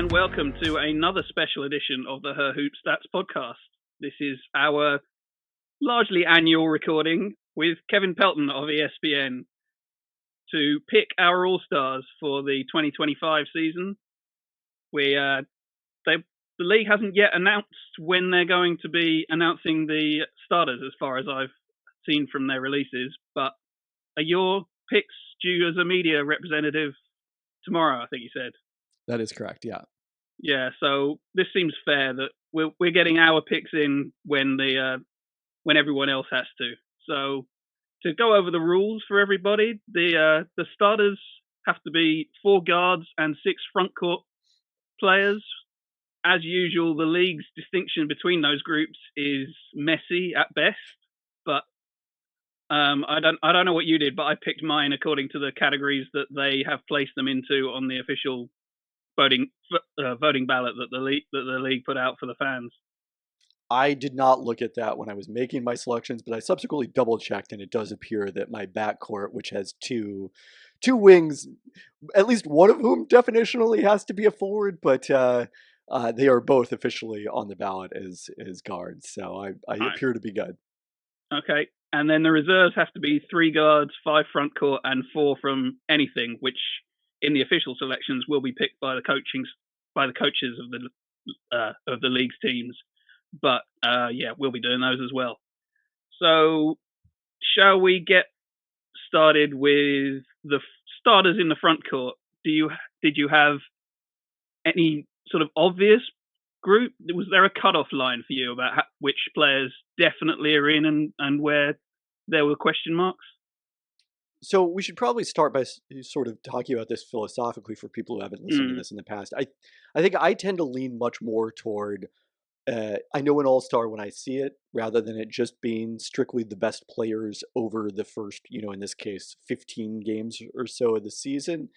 and welcome to another special edition of the Her Hoop Stats podcast. This is our largely annual recording with Kevin Pelton of ESPN to pick our All-Stars for the 2025 season. The league hasn't yet announced when they're going to be announcing the starters, as far as I've seen from their releases. But are your picks due as a media representative tomorrow, I think you said? That is correct, yeah. Yeah, so this seems fair that we're getting our picks in when everyone else has to. So to go over the rules for everybody, the starters have to be 4 guards and 6 front court players. As usual, the league's distinction between those groups is messy at best, but I don't know what you did, but I picked mine according to the categories that they have placed them into on the official voting ballot that the league put out for the fans. I did not look at that when I was making my selections, but I subsequently double checked, and it does appear that my backcourt, which has two wings, at least one of whom definitionally has to be a forward, but they are both officially on the ballot as guards, so I appear to be good. Okay, and then the reserves have to be 3 guards, 5 front court, and 4 from anything, which in the official selections will be picked by the coaches of the league's teams. But we'll be doing those as well. So shall we get started with the starters in the front court? Did you have any sort of obvious group? Was there a cutoff line for you about which players definitely are in and where there were question marks? So we should probably start by sort of talking about this philosophically for people who haven't listened to this in the past. I think I tend to lean much more toward I know an All-Star when I see it, rather than it just being strictly the best players over the first, in this case, 15 games or so of the season.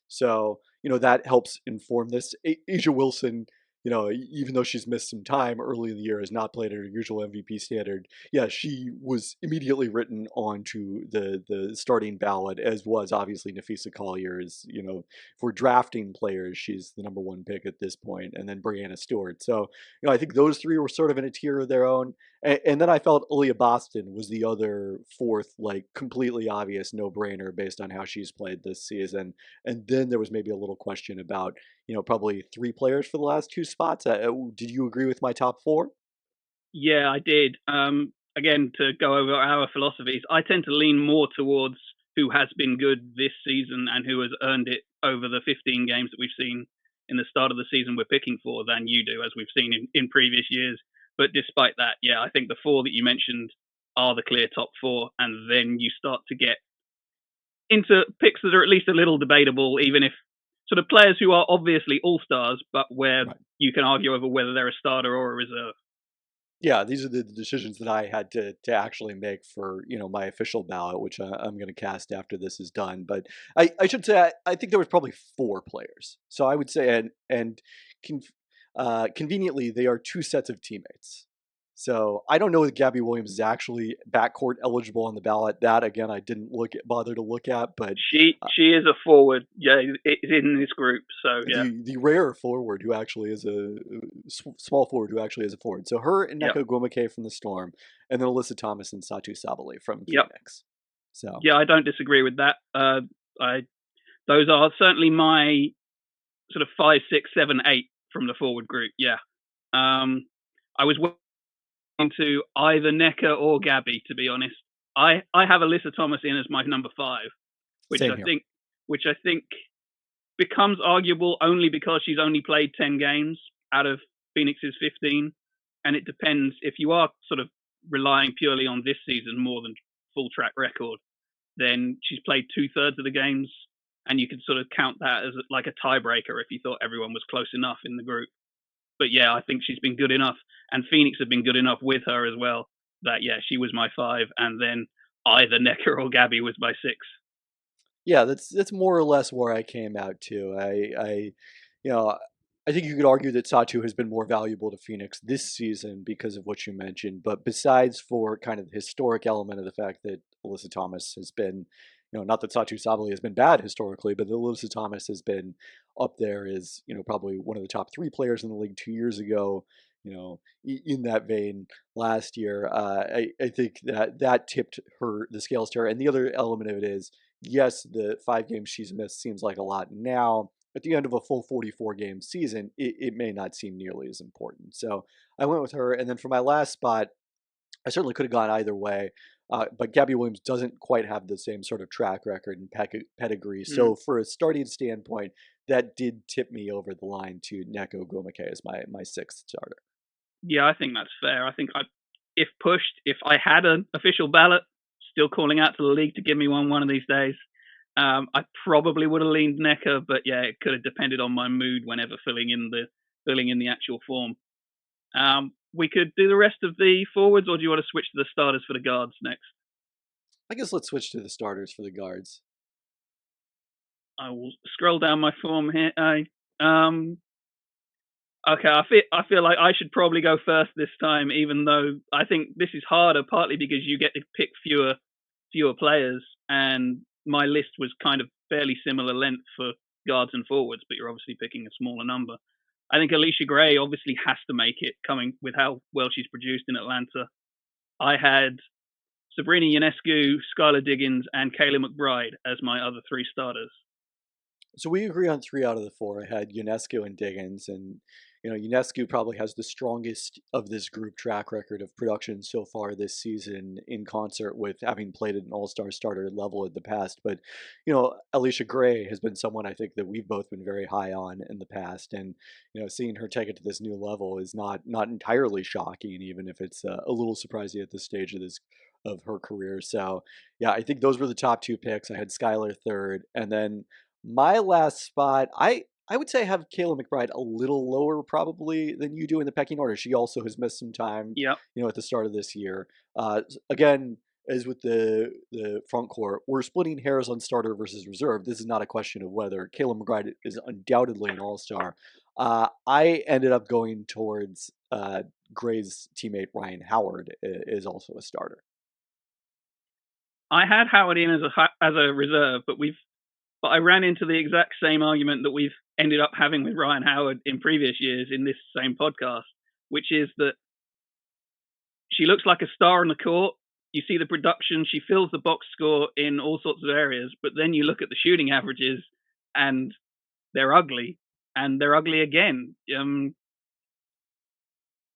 So, that helps inform this. Asia Wilson, even though she's missed some time early in the year, has not played at her usual MVP standard. Yeah, she was immediately written onto the starting ballot, as was obviously Nafisa Collier's. If we're drafting players, she's the number 1 pick at this point, and then Brianna Stewart. So, I think those 3 were sort of in a tier of their own. And then I felt Aaliyah Boston was the other 4th, like completely obvious no-brainer based on how she's played this season. And then there was maybe a little question about, probably 3 players for the last 2 spots. Did you agree with my top 4? Yeah, I did. Again, to go over our philosophies, I tend to lean more towards who has been good this season and who has earned it over the 15 games that we've seen in the start of the season we're picking for than you do, as we've seen in previous years. But despite that, yeah, I think the 4 that you mentioned are the clear top 4, and then you start to get into picks that are at least a little debatable, even if sort of players who are obviously all-stars, but where you can argue over whether they're a starter or a reserve. Yeah, these are the decisions that I had to actually make for, my official ballot, which I'm going to cast after this is done. But I should say, I think there was probably 4 players. So I would say, and conveniently, they are 2 sets of teammates. So I don't know if Gabby Williams is actually backcourt eligible on the ballot. That, again, I didn't bother to look at, but she is a forward, yeah, in this group. So yeah, the rare forward who actually is a small forward who actually is a forward. So her and Nneka Ogwumike from the Storm, and then Alyssa Thomas and Satu Sabally from Phoenix. So yeah, I don't disagree with that. Those are certainly my sort of 5, 6, 7, 8 from the forward group. Yeah, I was into either Nneka or Gabby, to be honest. I have Alyssa Thomas in as my number 5, which I think becomes arguable only because she's only played 10 games out of Phoenix's 15, and it depends if you are sort of relying purely on this season more than full track record, then she's played 2/3 of the games, and you could sort of count that as like a tiebreaker if you thought everyone was close enough in the group. But yeah, I think she's been good enough, and Phoenix have been good enough with her as well, that yeah, she was my 5, and then either Nneka or Gabby was my 6. Yeah, that's more or less where I came out to. I think you could argue that Satu has been more valuable to Phoenix this season because of what you mentioned. But besides for kind of the historic element of the fact that Alyssa Thomas has been, not that Satu Sabali has been bad historically, but Alyssa Thomas has been up there as, probably one of the top three players in the league 2 years ago. In that vein, last year, I think that tipped the scales to her. And the other element of it is, yes, the 5 games she's missed seems like a lot now. At the end of a full 44 game season, it may not seem nearly as important. So I went with her. And then for my last spot, I certainly could have gone either way. But Gabby Williams doesn't quite have the same sort of track record and pedigree. Mm. So for a starting standpoint, that did tip me over the line to Neko Gomake as my sixth starter. Yeah, I think that's fair. I think if pushed, if I had an official ballot, still calling out to the league to give me one of these days, I probably would have leaned Necker, but yeah, it could have depended on my mood whenever filling in the actual form. We could do the rest of the forwards, or do you want to switch to the starters for the guards next? I guess let's switch to the starters for the guards. I will scroll down my form here. Okay, I feel like I should probably go first this time, even though I think this is harder, partly because you get to pick fewer players, and my list was kind of fairly similar length for guards and forwards, but you're obviously picking a smaller number. I think Alicia Gray obviously has to make it, coming with how well she's produced in Atlanta. I had Sabrina Ionescu, Skylar Diggins, and Kayla McBride as my other three starters. So we agree on 3 out of the 4. I had UNESCO and Diggins, and UNESCO probably has the strongest of this group track record of production so far this season, in concert with having played at an All-Star starter level in the past. But Alicia Gray has been someone I think that we've both been very high on in the past, and seeing her take it to this new level is not entirely shocking, even if it's a little surprising at this stage of her career. So yeah, I think those were the top 2 picks. I had Skylar third, and then my last spot, I would say I have Kayla McBride a little lower probably than you do in the pecking order. She also has missed some time, Yep. at the start of this year. Again, as with the front court, we're splitting hairs on starter versus reserve. This is not a question of whether Kayla McBride is undoubtedly an all-star. I ended up going towards Gray's teammate Ryan Howard is also a starter. I had Howard in as a reserve, but I ran into the exact same argument that we've ended up having with Ryan Howard in previous years in this same podcast, which is that she looks like a star on the court. You see the production, she fills the box score in all sorts of areas, but then you look at the shooting averages and they're ugly, and they're ugly again.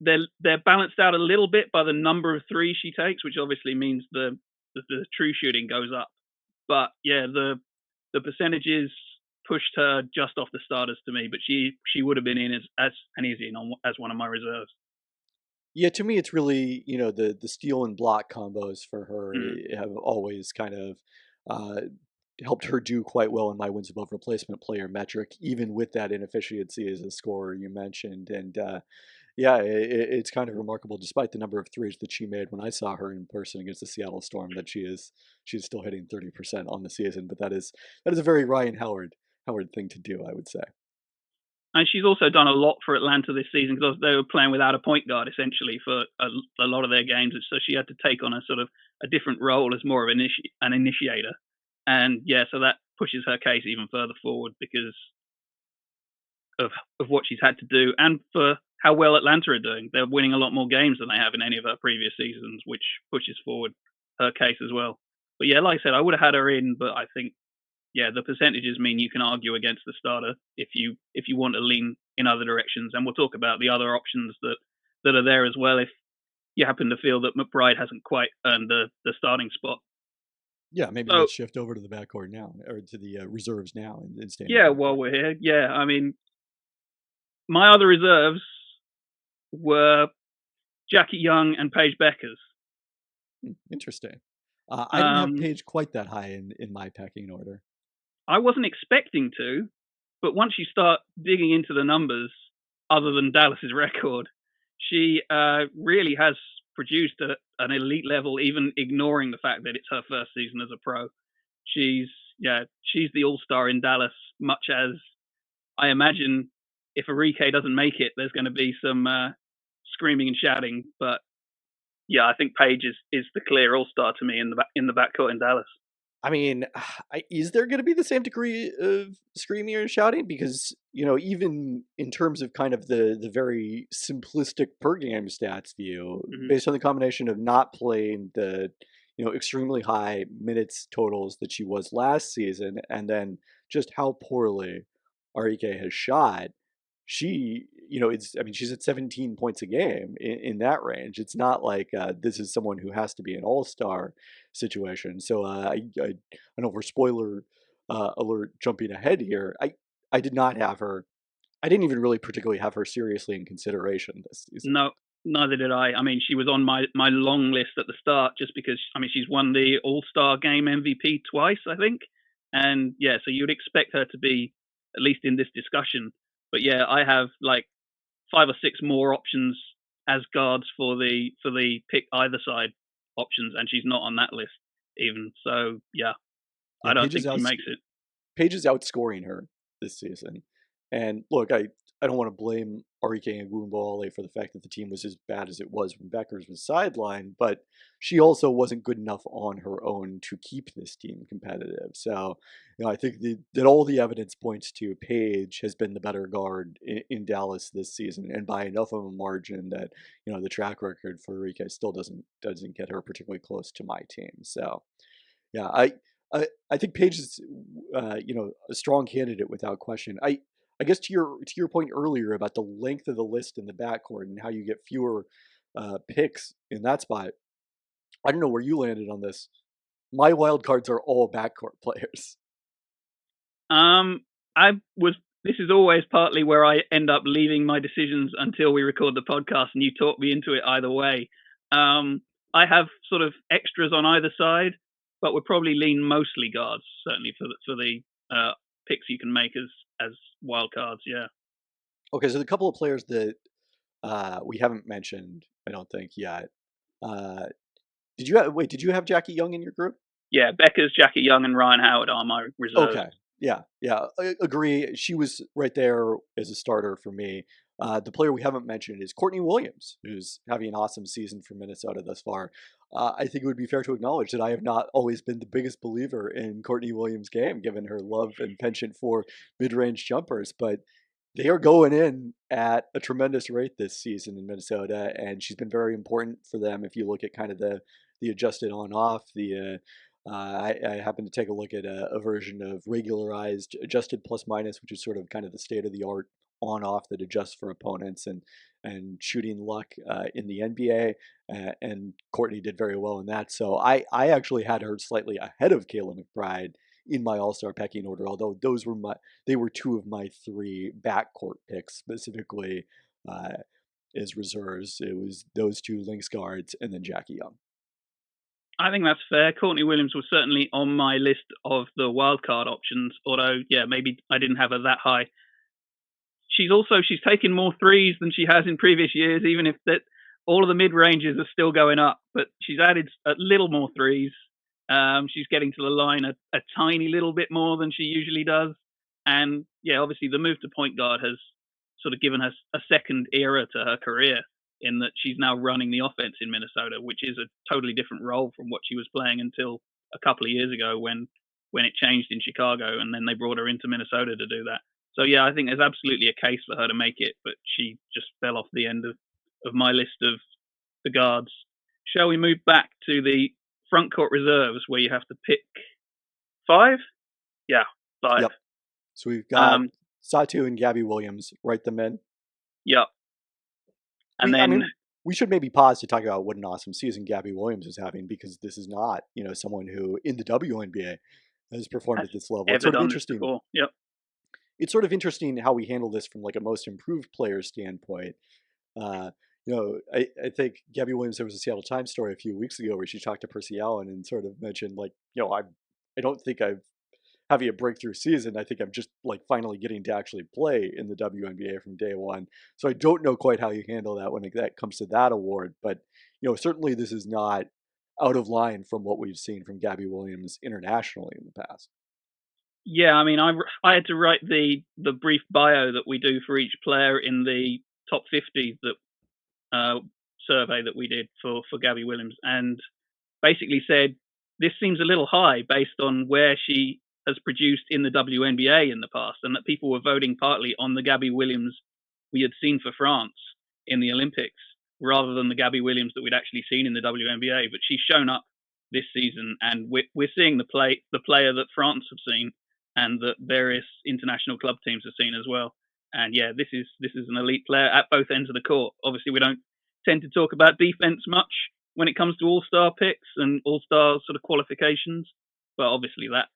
They're balanced out a little bit by the number of threes she takes, which obviously means the true shooting goes up. But yeah, the percentages pushed her just off the starters to me, but she would have been in as one of my reserves. Yeah, to me, it's really the steal and block combos for her have always kind of helped her do quite well in my wins above replacement player metric, even with that inefficiency as a scorer you mentioned. And yeah, it's kind of remarkable, despite the number of threes that she made when I saw her in person against the Seattle Storm, that she's still hitting 30% on the season. But that is a very Ryan Howard thing to do, I would say. And she's also done a lot for Atlanta this season because they were playing without a point guard essentially for a lot of their games. So she had to take on a sort of a different role as more of an initiator. And yeah, so that pushes her case even further forward because of what she's had to do and for how well Atlanta are doing. They're winning a lot more games than they have in any of her previous seasons, which pushes forward her case as well. But yeah, like I said, I would have had her in, but I think the percentages mean you can argue against the starter if you want to lean in other directions. And we'll talk about the other options that are there as well if you happen to feel that McBride hasn't quite earned the starting spot. Yeah, maybe let's shift over to the backcourt now, or to the reserves now instead. Yeah, while we're here. Yeah, I mean, my other reserves were Jackie Young and Paige Beckers. Interesting. I didn't have Paige quite that high in my pecking order. I wasn't expecting to, but once you start digging into the numbers, other than Dallas's record, she really has produced at an elite level, even ignoring the fact that it's her first season as a pro. She's the all-star in Dallas, much as I imagine if Arike doesn't make it, there's going to be some screaming and shouting. But yeah, I think Paige is the clear all-star to me in the backcourt in Dallas. I mean, is there going to be the same degree of screaming or shouting? Because, even in terms of kind of the very simplistic per game stats view, Hmm. based on the combination of not playing the, extremely high minutes totals that she was last season, and then just how poorly REK has shot, she's at 17 points a game in that range. It's not like this is someone who has to be an all-star situation. So I know for spoiler alert jumping ahead here, I did not have her. I didn't even really particularly have her seriously in consideration this season. No, neither did I. I mean, she was on my long list at the start just because I mean she's won the All-Star Game MVP twice, I think, and yeah, so you'd expect her to be at least in this discussion. But yeah, I have like 5 or 6 more options as guards for the pick either side options, and she's not on that list even. So yeah, Yeah, I don't think she makes it. Paige is outscoring her this season. And look, I don't want to blame Arike and Gumbale for the fact that the team was as bad as it was when Beckers was sidelined, but she also wasn't good enough on her own to keep this team competitive. So, I think that all the evidence points to Paige has been the better guard in Dallas this season, and by enough of a margin that the track record for Arike still doesn't get her particularly close to my team. So, yeah, I think Paige is, a strong candidate without question. I guess to your point earlier about the length of the list in the backcourt and how you get fewer picks in that spot. I don't know where you landed on this. My wild cards are all backcourt players. I was. This is always partly where I end up leaving my decisions until we record the podcast, and you talk me into it either way. I have sort of extras on either side, but would probably lean mostly guards, certainly for the picks you can make as wild cards. Yeah. Okay, so the couple of players that we haven't mentioned, I don't think yet. Uh, Did you have Jackie Young in your group? Yeah, Becker's, Jackie Young, and Ryan Howard are my reserves. Okay. Yeah, yeah, I agree. She was right there as a starter for me. The player we haven't mentioned is Courtney Williams, who's having an awesome season for Minnesota thus far. I think it would be fair to acknowledge that I have not always been the biggest believer in Courtney Williams' game, given her love and penchant for mid-range jumpers, but they are going in at a tremendous rate this season in Minnesota, and she's been very important for them. If you look at kind of the adjusted on off, I happened to take a look at a version of regularized adjusted plus minus, which is sort of kind of the state of the art on off that adjusts for opponents and shooting luck in the NBA. And Courtney did very well in that. So I actually had her slightly ahead of Kayla McBride in my All-Star pecking order, although they were two of my three backcourt picks specifically as reserves. It was those two Lynx guards and then Jackie Young. I think that's fair. Courtney Williams was certainly on my list of the wildcard options, although, yeah, maybe I didn't have her that high. She's taken more threes than she has in previous years, even if that all of the mid ranges are still going up. But she's added a little more threes. She's getting to the line a tiny little bit more than she usually does. And yeah, obviously the move to point guard has sort of given her a second era to her career in that she's now running the offense in Minnesota, which is a totally different role from what she was playing until a couple of years ago when it changed in Chicago, and then they brought her into Minnesota to do that. So yeah, I think there's absolutely a case for her to make it, but she just fell off the end of my list of the guards. Shall we move back to the front court reserves where you have to pick 5? Yeah, 5. Yep. So we've got Satu and Gabby Williams. Write them in. Yep. And we should maybe pause to talk about what an awesome season Gabby Williams is having, because this is not, someone who in the WNBA has performed at this level. It's sort of interesting. Yep. It's sort of interesting how we handle this from like a most improved player standpoint. I think Gabby Williams, there was a Seattle Times story a few weeks ago where she talked to Percy Allen and sort of mentioned like, I don't think I've having a breakthrough season. I think I'm just like finally getting to actually play in the WNBA from day one. So I don't know quite how you handle that when that comes to that award, but certainly this is not out of line from what we've seen from Gabby Williams internationally in the past. Yeah, I mean, I had to write the brief bio that we do for each player in the top 50 that survey that we did for Gabby Williams, and basically said this seems a little high based on where she has produced in the WNBA in the past, and that people were voting partly on the Gabby Williams we had seen for France in the Olympics, rather than the Gabby Williams that we'd actually seen in the WNBA. But she's shown up this season, and we're seeing the player that France have seen, and that various international club teams have seen as well. And yeah, this is an elite player at both ends of the court. Obviously, we don't tend to talk about defense much when it comes to All-Star picks and All-Star sort of qualifications, but obviously that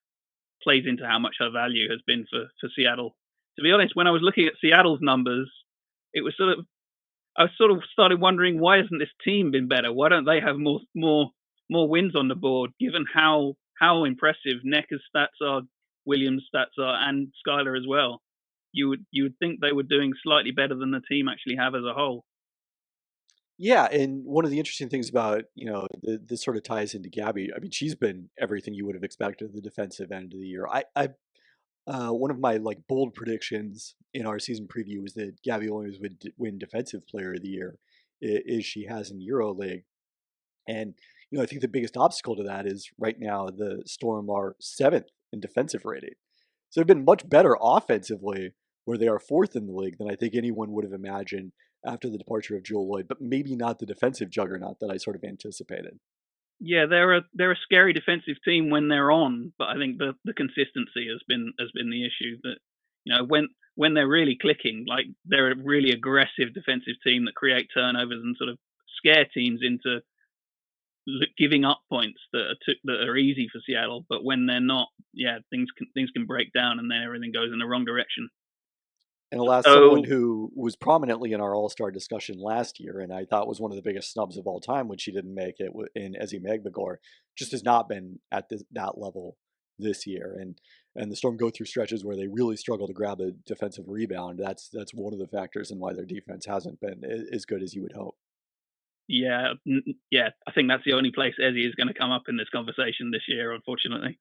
plays into how much her value has been for Seattle. To be honest, when I was looking at Seattle's numbers, it was I sort of started wondering, why hasn't this team been better? Why don't they have more wins on the board, given how impressive Neckar's stats are, Williams' stats are, and Skylar as well. You would think they were doing slightly better than the team actually have as a whole. Yeah, and one of the interesting things about, this sort of ties into Gabby. I mean, she's been everything you would have expected at the defensive end of the year. One of my like bold predictions in our season preview was that Gabby Williams would win Defensive Player of the Year, as she has in EuroLeague. And I think the biggest obstacle to that is right now the Storm are 7th in defensive rating. So they've been much better offensively, where they are 4th in the league, than I think anyone would have imagined after the departure of Jewel Lloyd, but maybe not the defensive juggernaut that I sort of anticipated. Yeah, they're a scary defensive team when they're on, but I think the consistency has been the issue. That when they're really clicking, like they're a really aggressive defensive team that create turnovers and sort of scare teams into giving up points that are easy for Seattle. But when they're not, yeah, things can break down and then everything goes in the wrong direction. And alas, someone who was prominently in our All-Star discussion last year, and I thought was one of the biggest snubs of all time when she didn't make it, in Ezi Megbagor, just has not been at that level this year. And the Storm go through stretches where they really struggle to grab a defensive rebound. That's one of the factors in why their defense hasn't been as good as you would hope. Yeah, I think that's the only place Ezi is going to come up in this conversation this year, unfortunately.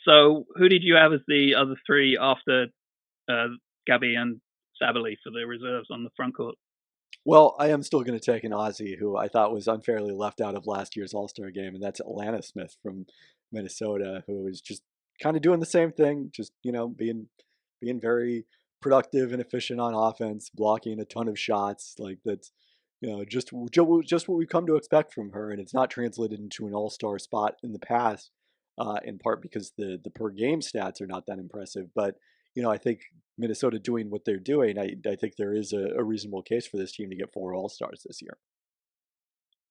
So who did you have as the other three after Gabby and Sabally for the reserves on the front court? Well, I am still going to take an Aussie who I thought was unfairly left out of last year's All-Star game, and that's Atlanta Smith from Minnesota, who is just kind of doing the same thing, just being very productive and efficient on offense, blocking a ton of shots. Like that's just what we've come to expect from her, and it's not translated into an All-Star spot in the past, in part because the per game stats are not that impressive, but I think Minnesota doing what they're doing, I think there is a reasonable case for this team to get 4 All-Stars this year.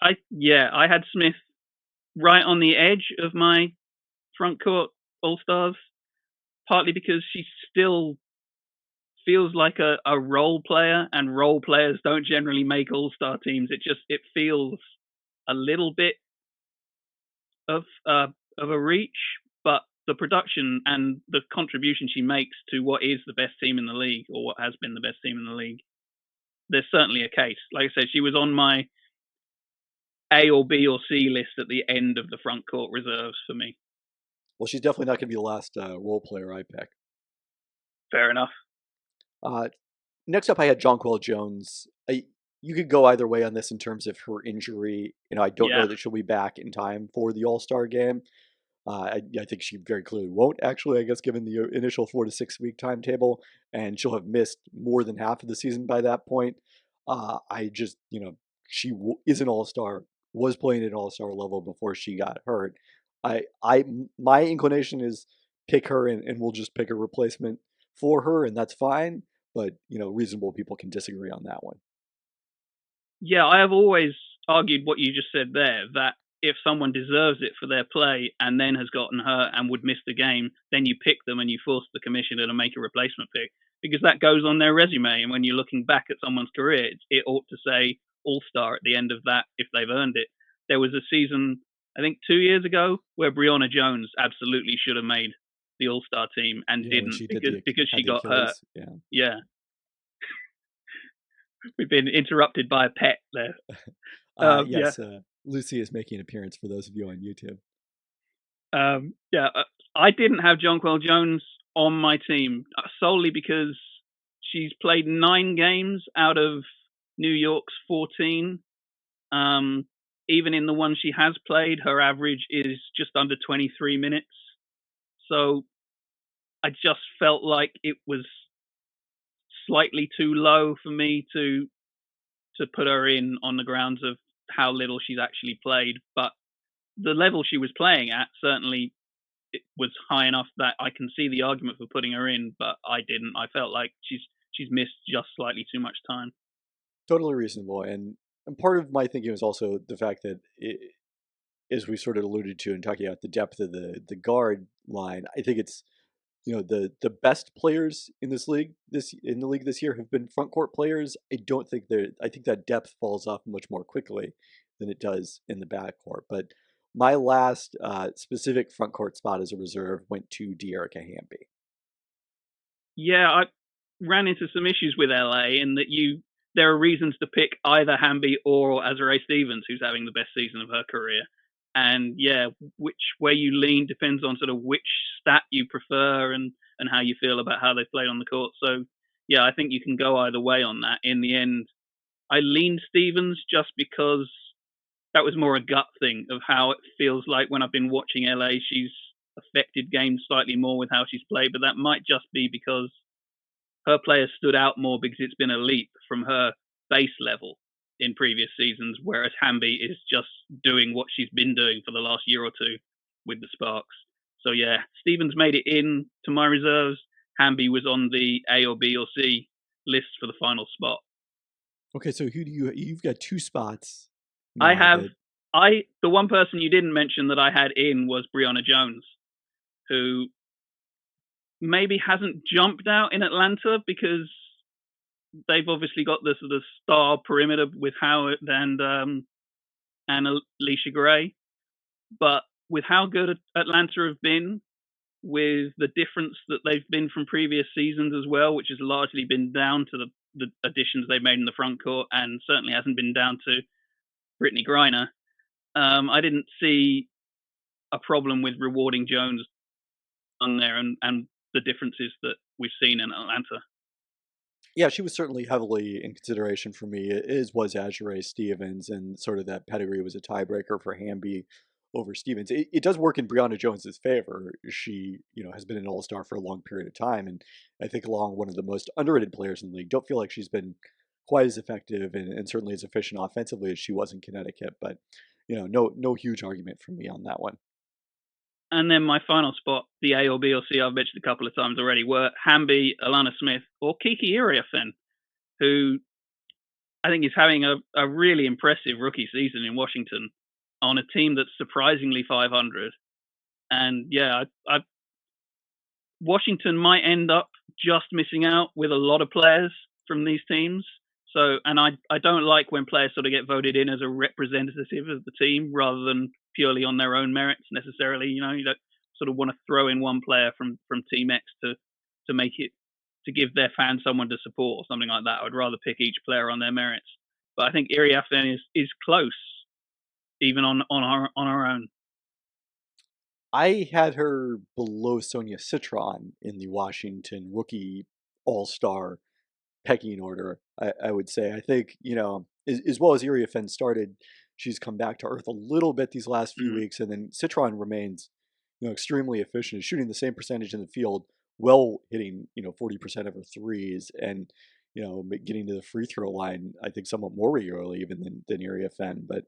I had Smith right on the edge of my front court All-Stars, partly because she still feels like a role player, and role players don't generally make All-Star teams. It feels a little bit of a reach, but the production and the contribution she makes to what is the best team in the league, or what has been the best team in the league, there's certainly a case. Like I said, she was on my A or B or C list at the end of the front court reserves for me. Well, she's definitely not going to be the last role player I pick. Fair enough. Next up, I had Jonquel Jones. You could go either way on this in terms of her injury. I don't know that she'll be back in time for the All-Star game. I think she very clearly won't, actually, I guess, given the initial 4 to 6 week timetable, and she'll have missed more than half of the season by that point. She is an All-Star, was playing at an All-Star level before she got hurt. My inclination is pick her, and we'll just pick a replacement for her, and that's fine. But reasonable people can disagree on that one. Yeah, I have always argued what you just said there, that if someone deserves it for their play and then has gotten hurt and would miss the game, then you pick them and you force the commissioner to make a replacement pick, because that goes on their resume. And when you're looking back at someone's career, it ought to say All-Star at the end of that if they've earned it. There was a season, I think 2 years ago, where Breonna Jones absolutely should have made the All-Star team and didn't, because she got hurt. Yeah. We've been interrupted by a pet there. Yes, Lucy is making an appearance for those of you on YouTube. I didn't have Jonquel Jones on my team solely because she's played 9 games out of New York's 14. even in the one she has played, her average is just under 23 minutes. So I just felt like it was slightly too low for me to put her in on the grounds of how little she's actually played. But the level she was playing at certainly it was high enough that I can see the argument for putting her in, but I didn't. I felt like she's missed just slightly too much time. Totally reasonable. And part of my thinking was also the fact that, as we sort of alluded to in talking about the depth of the guard line, I think it's, the best players in the league this year have been front court players. I think that depth falls off much more quickly than it does in the back court. But my last specific front court spot as a reserve went to De'Erica Hamby. Yeah, I ran into some issues with LA in that there are reasons to pick either Hamby or Azurá Stevens, who's having the best season of her career. And yeah, which way you lean depends on sort of which stat you prefer and how you feel about how they played on the court. So yeah, I think you can go either way on that. In the end, I leaned Stevens just because that was more a gut thing of how it feels like when I've been watching LA. She's affected games slightly more with how she's played, but that might just be because her players stood out more because it's been a leap from her base level in previous seasons, whereas Hamby is just doing what she's been doing for the last year or two with the Sparks. So yeah, Stevens made it in to my reserves. Hamby was on the A or B or C list for the final spot. Okay, so you've got two spots I now have that... the one person you didn't mention that I had in was Brionna Jones, who maybe hasn't jumped out in Atlanta because they've obviously got the sort of star perimeter with Howard and Alicia Gray. But with how good Atlanta have been, with the difference that they've been from previous seasons as well, which has largely been down to the additions they've made in the front court and certainly hasn't been down to Brittany Griner, I didn't see a problem with rewarding Jones on there and the differences that we've seen in Atlanta. Yeah, she was certainly heavily in consideration for me, as was Azurá Stevens, and sort of that pedigree was a tiebreaker for Hamby over Stevens. It does work in Brionna Jones's favor. She, has been an all-star for a long period of time, and I think along one of the most underrated players in the league. Don't feel like she's been quite as effective and certainly as efficient offensively as she was in Connecticut, but no huge argument from me on that one. And then my final spot, the A or B or C, I've mentioned a couple of times already, were Hamby, Alana Smith, or Kiki Iriafen, who I think is having a really impressive rookie season in Washington on a team that's surprisingly 500. And yeah, Washington might end up just missing out with a lot of players from these teams. So, and I don't like when players sort of get voted in as a representative of the team rather than purely on their own merits necessarily. You don't sort of want to throw in one player from Team X to make it, to give their fans someone to support or something like that. I would rather pick each player on their merits. But I think Iriafen is close, even on our own. I had her below Sonia Citron in the Washington rookie all-star pecking order, I would say. I think, as well as Iriafen started, she's come back to earth a little bit these last few weeks, and then Citron remains, extremely efficient, shooting the same percentage in the field, well hitting, 40% of her threes, and, getting to the free throw line, I think somewhat more regularly even than Iriafen. But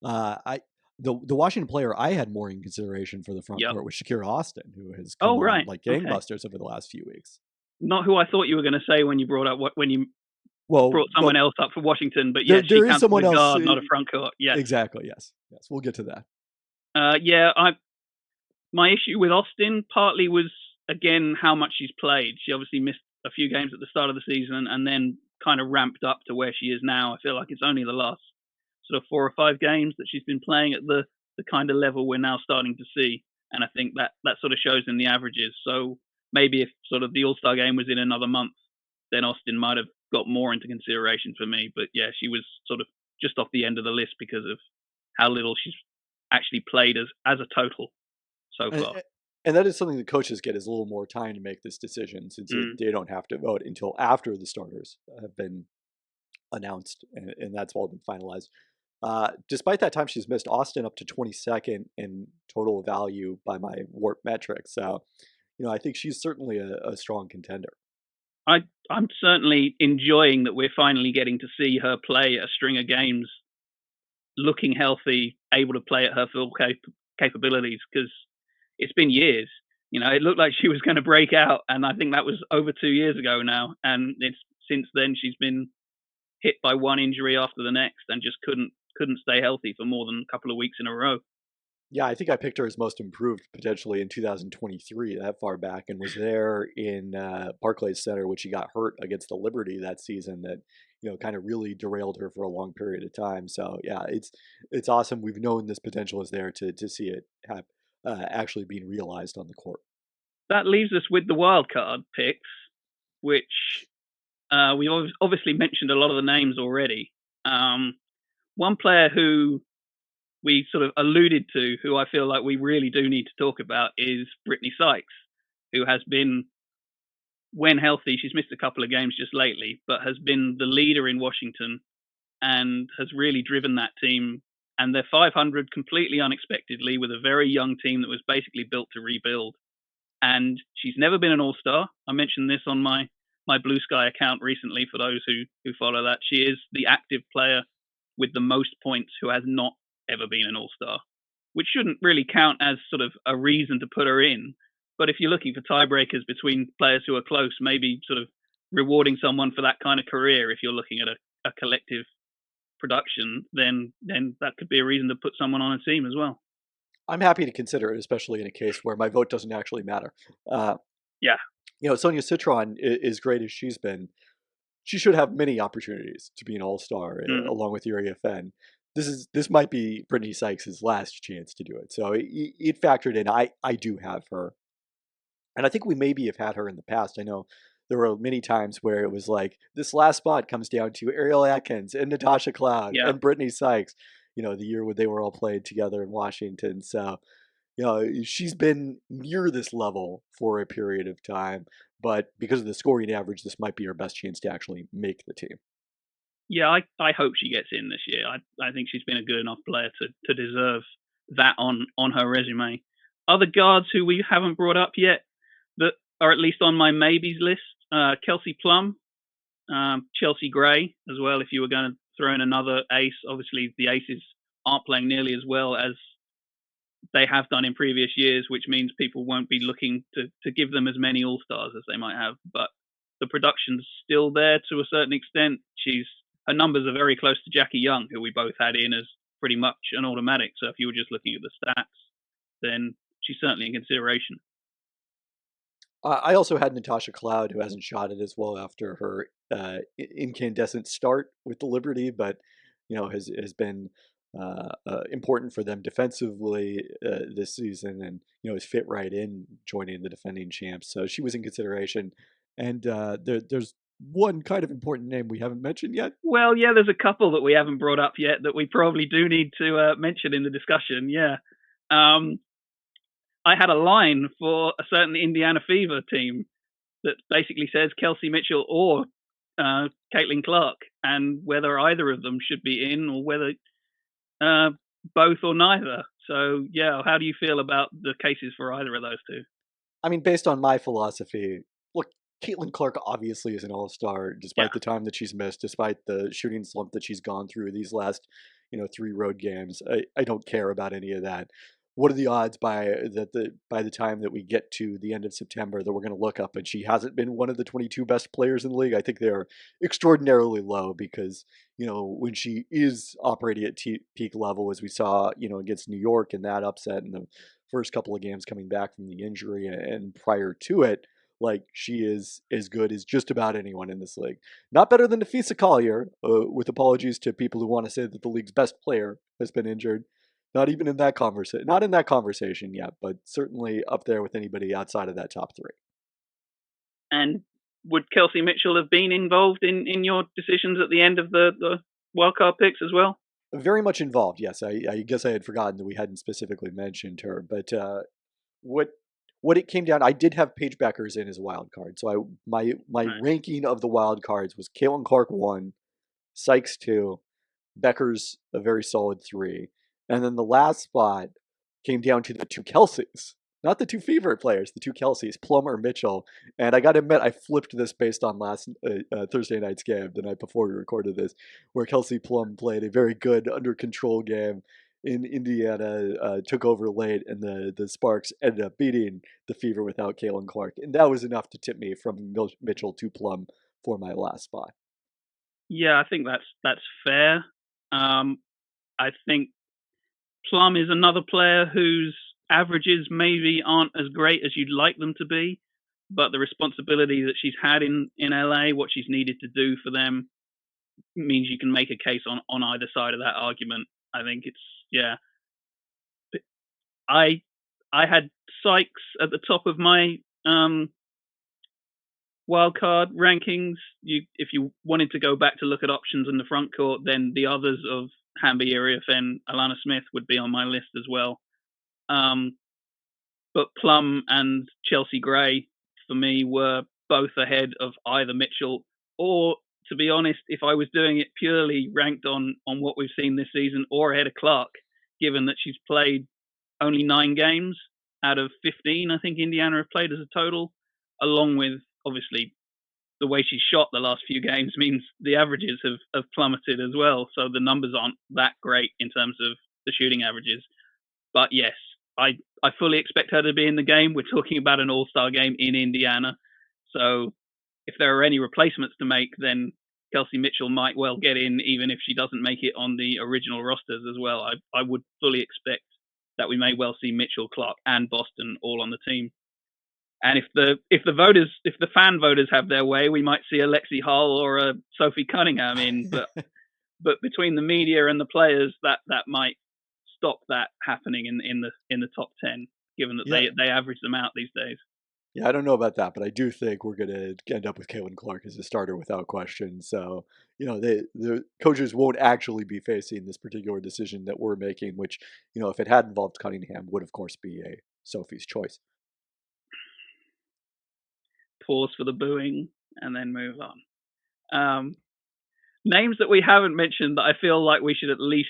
I the Washington player I had more in consideration for the front court was Shakira Austin, who has come on like gangbusters over the last few weeks. Not who I thought you were going to say when you brought up brought someone else up for Washington, but yeah, there is someone else, guard, not a front court. Yes, exactly. Yes, we'll get to that. My issue with Austin partly was again how much she's played. She obviously missed a few games at the start of the season and then kind of ramped up to where she is now. I feel like it's only the last sort of 4 or 5 games that she's been playing at the kind of level we're now starting to see, and I think that sort of shows in the averages. So maybe if sort of the All-Star game was in another month, then Austin might have got more into consideration for me. But yeah, she was sort of just off the end of the list because of how little she's actually played as a total so far. And that is something the coaches get, is a little more time to make this decision, since they don't have to vote until after the starters have been announced and that's all been finalized. Despite that time she's missed, Austin up to 22nd in total value by my warp metric. So, I think she's certainly a strong contender. I'm certainly enjoying that we're finally getting to see her play a string of games, looking healthy, able to play at her full capabilities, because it's been years. It looked like she was going to break out, and I think that was over 2 years ago now. And since then she's been hit by one injury after the next, and just couldn't stay healthy for more than a couple of weeks in a row. Yeah, I think I picked her as most improved potentially in 2023, that far back, and was there in Barclays Center when she got hurt against the Liberty that season. That kind of really derailed her for a long period of time. So yeah, it's awesome. We've known this potential is there to see it have actually being realized on the court. That leaves us with the wild card picks, which we obviously mentioned a lot of the names already. One player who we sort of alluded to, who I feel like we really do need to talk about, is Brittany Sykes, who has been, when healthy, she's missed a couple of games just lately, but has been the leader in Washington and has really driven that team. And they're 500 completely unexpectedly with a very young team that was basically built to rebuild. And she's never been an All-Star. I mentioned this on my Blue Sky account recently for those who follow that. She is the active player with the most points who has not ever been an All-Star, which shouldn't really count as sort of a reason to put her in. But if you're looking for tiebreakers between players who are close, maybe sort of rewarding someone for that kind of career, if you're looking at a collective production, then that could be a reason to put someone on a team as well. I'm happy to consider it, especially in a case where my vote doesn't actually matter. Uh, Yeah. Sonia Citron is great as she's been. She should have many opportunities to be an all-star along with Uriah Fenn. This might be Brittany Sykes' last chance to do it. So it factored in. I do have her, and I think we maybe have had her in the past. I know there were many times where it was like this last spot comes down to Ariel Atkins and Natasha Cloud Yeah. and Brittany Sykes. The year when they were all played together in Washington. So she's been near this level for a period of time, but because of the scoring average, this might be her best chance to actually make the team. Yeah, I hope she gets in this year. I think she's been a good enough player to deserve that on her resume. Other guards who we haven't brought up yet that are at least on my maybes list, Kelsey Plum, Chelsea Gray as well, if you were going to throw in another ace. Obviously, the aces aren't playing nearly as well as they have done in previous years, which means people won't be looking to give them as many All-Stars as they might have. But the production's still there to a certain extent. Her numbers are very close to Jackie Young, who we both had in as pretty much an automatic. So if you were just looking at the stats, then she's certainly in consideration. I also had Natasha Cloud, who hasn't shot it as well after her incandescent start with the Liberty, but has been important for them defensively this season, and has fit right in joining the defending champs. So she was in consideration, and there's one kind of important name we haven't mentioned yet. Well, yeah, there's a couple that we haven't brought up yet that we probably do need to mention in the discussion. Yeah. I had a line for a certain Indiana Fever team that basically says Kelsey Mitchell or Caitlin Clark, and whether either of them should be in or whether both or neither. So, yeah, how do you feel about the cases for either of those two? I mean, based on my philosophy, look, Caitlin Clark obviously is an all-star, despite the time that she's missed, despite the shooting slump that she's gone through these last, 3 road games. I don't care about any of that. What are the odds by the time that we get to the end of September that we're going to look up and she hasn't been one of the 22 best players in the league? I think they're extraordinarily low because, when she is operating at peak level, as we saw, against New York in that upset in the first couple of games coming back from the injury and prior to it, like she is as good as just about anyone in this league. Not better than Nafisa Collier, with apologies to people who want to say that the league's best player has been injured. Not even in that conversation. Not in that conversation yet, but certainly up there with anybody outside of that top 3. And would Kelsey Mitchell have been involved in your decisions at the end of the wildcard picks as well? Very much involved, yes. I guess I had forgotten that we hadn't specifically mentioned her, but what it came down, I did have Paige Beckers in as a wild card. So my ranking of the wild cards was Caitlin Clark 1, Sykes 2, Becker's a very solid 3. And then the last spot came down to the two Kelseys. Not the two favorite players, the two Kelseys, Plum or Mitchell. And I got to admit, I flipped this based on last Thursday night's game, the night before we recorded this, where Kelsey Plum played a very good, under control game in Indiana, took over late, and the Sparks ended up beating the Fever without Caitlin Clark. And that was enough to tip me from Mitchell to Plum for my last spot. Yeah, I think that's fair. I think Plum is another player whose averages maybe aren't as great as you'd like them to be, but the responsibility that she's had in LA, what she's needed to do for them, means you can make a case on either side of that argument. I think it's, yeah. I had Sykes at the top of my wildcard rankings. If you wanted to go back to look at options in the front court, then the others of Hamby Iriaf and Alana Smith would be on my list as well. But Plum and Chelsea Gray, for me, were both ahead of either Mitchell or, to be honest, if I was doing it purely ranked on what we've seen this season, or ahead of Clark, given that she's played only 9 games out of 15, I think Indiana have played as a total, along with, obviously, the way she's shot the last few games means the averages have plummeted as well. So the numbers aren't that great in terms of the shooting averages. But yes, I fully expect her to be in the game. We're talking about an All-Star game in Indiana. So if there are any replacements to make, then Kelsey Mitchell might well get in, even if she doesn't make it on the original rosters as well. I would fully expect that we may well see Mitchell, Clark, and Boston all on the team. And if the fan voters have their way, we might see a Lexi Hull or a Sophie Cunningham in. But between the media and the players, that might stop that happening in the top 10, given that they average them out these days. Yeah, I don't know about that, but I do think we're going to end up with Caitlin Clark as a starter without question. So, the coaches won't actually be facing this particular decision that we're making, which, if it had involved Cunningham, would of course be a Sophie's choice. Pause for the booing and then move on. Names that we haven't mentioned that I feel like we should at least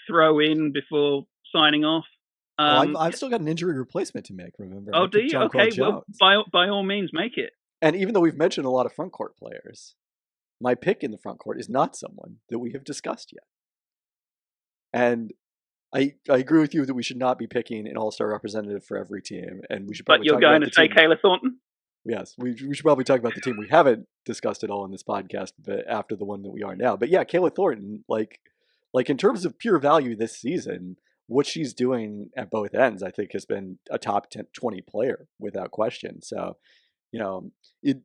throw in before signing off. I've still got an injury replacement to make, remember? Oh, do you? Okay, well, by all means, make it. And even though we've mentioned a lot of front court players, my pick in the front court is not someone that we have discussed yet. And I agree with you that we should not be picking an all-star representative for every team, and we should probably. But you're going to say Kayla Thornton? Yes, we should probably talk about the team we haven't discussed at all in this podcast, but after the one that we are now. But yeah, Kayla Thornton, like in terms of pure value this season, what she's doing at both ends, I think, has been a top 10, 20 player without question. So, I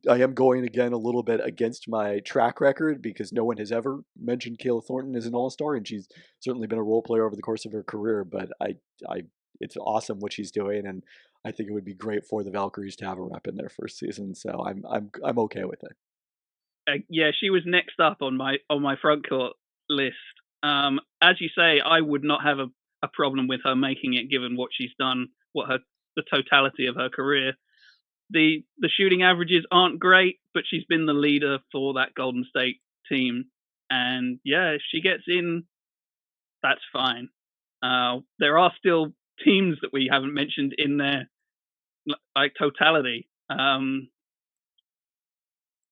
am going again a little bit against my track record because no one has ever mentioned Kayla Thornton as an all-star, and she's certainly been a role player over the course of her career. But it's awesome what she's doing, and I think it would be great for the Valkyries to have a rep in their first season. So I'm okay with it. Yeah, she was next up on my front court list. As you say, I would not have a problem with her making it, given what she's done, the totality of her career. The shooting averages aren't great, but she's been the leader for that Golden State team. And yeah, if she gets in, that's fine. There are still teams that we haven't mentioned in their totality.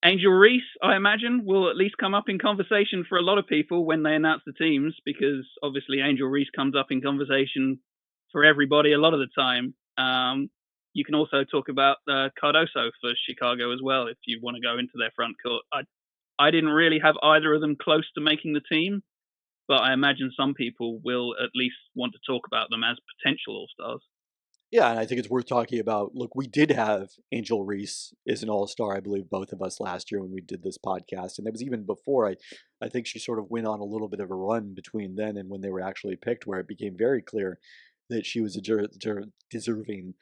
Angel Reese, I imagine, will at least come up in conversation for a lot of people when they announce the teams, because obviously Angel Reese comes up in conversation for everybody a lot of the time. You can also talk about Cardoso for Chicago as well, if you want to go into their front court. I didn't really have either of them close to making the team, but I imagine some people will at least want to talk about them as potential All-Stars. Yeah, and I think it's worth talking about. Look, we did have Angel Reese as an all-star, I believe, both of us last year when we did this podcast. And that was even before I think she sort of went on a little bit of a run between then and when they were actually picked, where it became very clear that she was a deserving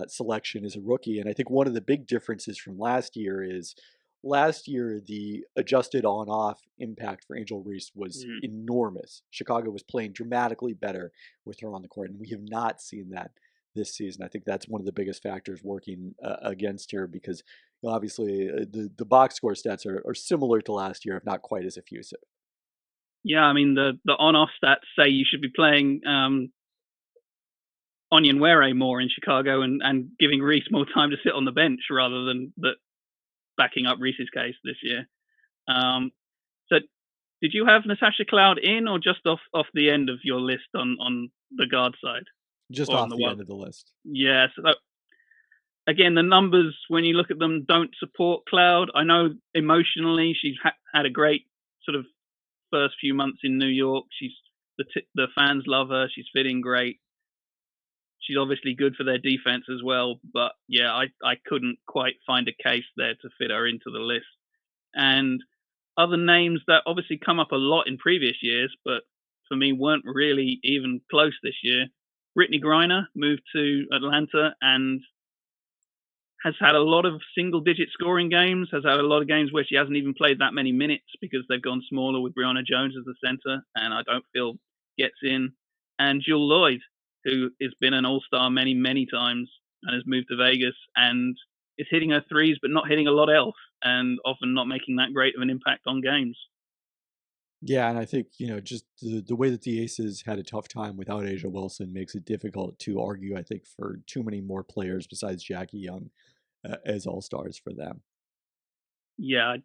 selection as a rookie. And I think one of the big differences from last year is the adjusted on-off impact for Angel Reese was enormous. Chicago was playing dramatically better with her on the court, and we have not seen that this season. I think that's one of the biggest factors working against her, because obviously the box score stats are similar to last year, if not quite as effusive. Yeah, I mean the on-off stats say you should be playing Onyenwere more in Chicago and giving Reese more time to sit on the bench rather than backing up Reese's case this year. So did you have Natasha Cloud in or just off the end of your list on the guard side? Just Or on off the the one? end of the list. Yeah, so again, the numbers, when you look at them, don't support Cloud. I know emotionally she's had a great sort of first few months in New York. The fans love her. She's fitting great. She's obviously good for their defense as well. But yeah, I couldn't quite find a case there to fit her into the list. And other names that obviously come up a lot in previous years, but for me weren't really even close this year. Brittany Griner moved to Atlanta and has had a lot of single-digit scoring games, has had a lot of games where she hasn't even played that many minutes because they've gone smaller with Brianna Jones as the center, and I don't feel gets in. And Jewel Lloyd, who has been an all-star many, many times and has moved to Vegas and is hitting her threes but not hitting a lot else and often not making that great of an impact on games. Yeah, and I think, just the way that the Aces had a tough time without Asia Wilson makes it difficult to argue, I think, for too many more players besides Jackie Young as all-stars for them. Yeah,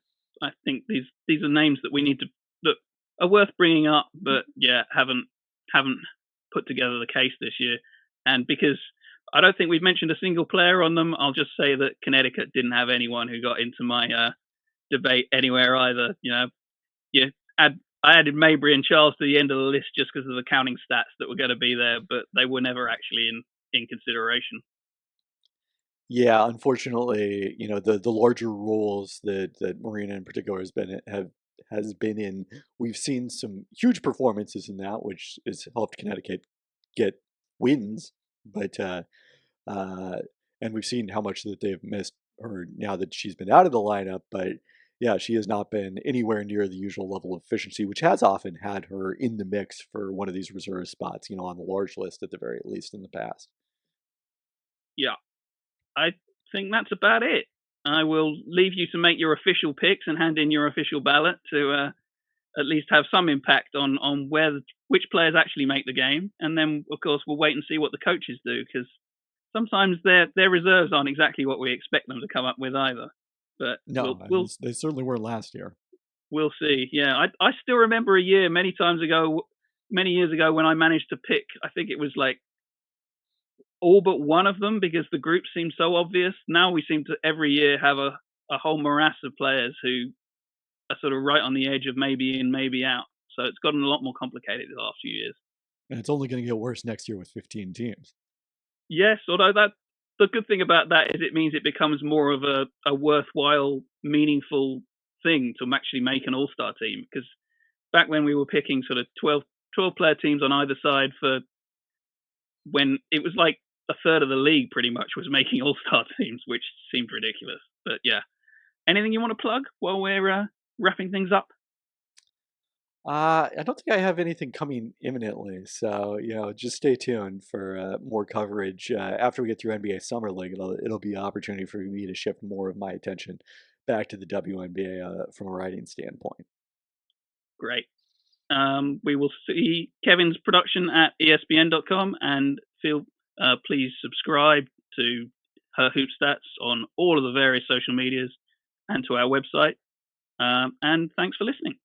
I think these are names that we need to that are worth bringing up, but yeah, haven't put together the case this year. And because I don't think we've mentioned a single player on them, I'll just say that Connecticut didn't have anyone who got into my debate anywhere either. Yeah, I added Mabry and Charles to the end of the list just because of the counting stats that were going to be there, but they were never actually in consideration. Yeah, unfortunately, the larger roles that Marina in particular has been in, we've seen some huge performances in that, which has helped Connecticut get wins, but uh, and we've seen how much that they've missed her now that she's been out of the lineup. But yeah, she has not been anywhere near the usual level of efficiency, which has often had her in the mix for one of these reserve spots, on the large list at the very least in the past. Yeah, I think that's about it. I will leave you to make your official picks and hand in your official ballot to at least have some impact on which players actually make the game, and then of course we'll wait and see what the coaches do because sometimes their reserves aren't exactly what we expect them to come up with either. But No, I mean, they certainly were last year. we'll see. Yeah, I still remember a year many years ago when I managed to pick. I think it was like all but one of them because the group seemed so obvious. Now we seem to every year have a whole morass of players who are sort of right on the edge of maybe in, maybe out. So it's gotten a lot more complicated the last few years. And it's only going to get worse next year with 15 teams. Yes, although the good thing about that is it means it becomes more of a worthwhile, meaningful thing to actually make an all-star team. Because back when we were picking sort of 12 player teams on either side for when it was like a third of the league pretty much was making all-star teams, which seemed ridiculous. But yeah, anything you want to plug while we're wrapping things up? I don't think I have anything coming imminently, so just stay tuned for more coverage after we get through NBA Summer League. It'll be an opportunity for me to shift more of my attention back to the WNBA from a writing standpoint. Great. We will see Kevin's production at ESPN.com and please subscribe to her Hoop Stats on all of the various social medias and to our website. And thanks for listening.